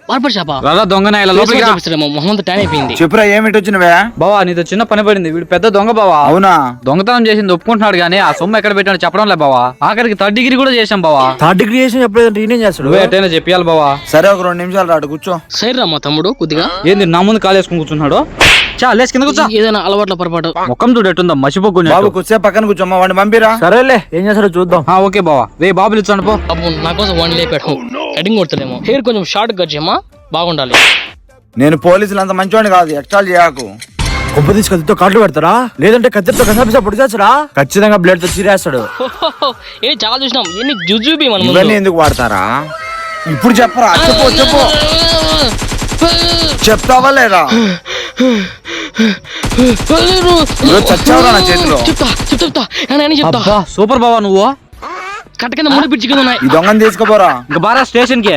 Barber షాపా? దొంగ Mohammed time అయిపోయింది. చెప్పురా ఏమిటి వచ్చినవే? బావా నీతో చిన్న పని పడింది. వీడు పెద్ద దొంగ బావా. అవునా? దొంగతనం చేసింది ఒప్పుకుంటున్నాడు గానీ ఆ సొమ్ము ఎక్కడ పెట్టాడు చెప్పడం లే బావా. ఆఖరికి 3rd డిగ్రీ కూడా చేశాం బావా. 3rd డిగ్రీ చేసి చెప్పలేదంటే ఈయనేం చేస్తాడు? నువ్వే ఎట్టైనా చెప్పాలి బావా. సరే ఒక 2 నిమిషాలు రాడు కూర్చో. సైడ్ మా తమ్ముడు కొద్దిగా. ఏంది నా ముందు కాలేసుకుని కూర్చున్నాడు? లేచి కింద కూర్చో. ఏదైనా అలవాట్ల పొరపాటు. ముఖం చూడు ఎట్టుందా మసిపోకుండా. బాబు కూర్చో, పక్కన కూర్చోమ్మా, వాడిని పంపిరా. సరేలే ఏం చేస్తాడో చూద్దాం. ఓకే బావా. బాబులు ఇచ్చాను పో. బాబు నా కోసం వన్ లేపాడు. కటింగ్ కొడతలేమో. హెయిర్ కొంచెం షార్ట్ కట్ చేయమా, బాగుండాలి. నేను పోలీసులు అంత మంచివాడిని కాదు, ఎక్స్ట్రాలు చేయకు. కొంప తీసి కత్తితో కాట్లు పెడతారా? లేదంటే కత్తితో కసాపిసా పొడి చేస్తారా? ఖచ్చితంగా బ్లేడ్ తో చీరేస్తాడు. ఏ చాలా చూసినాం. ఎన్ని జుజుబి మనం. ఇవన్నీ ఎందుకు వాడతారా? ఇప్పుడు చెప్పరా, చెప్పు చెప్తావా లేదా? చచ్చావురా నా చేతిలో. చెప్తా సూపర్ బావా నువ్వు. కట్ట కింద 3 పిచ్చి కింద ఉన్నాయి. ఈ దొంగని తీసుకుపోరా. ఇంకా బారా స్టేషన్ కి.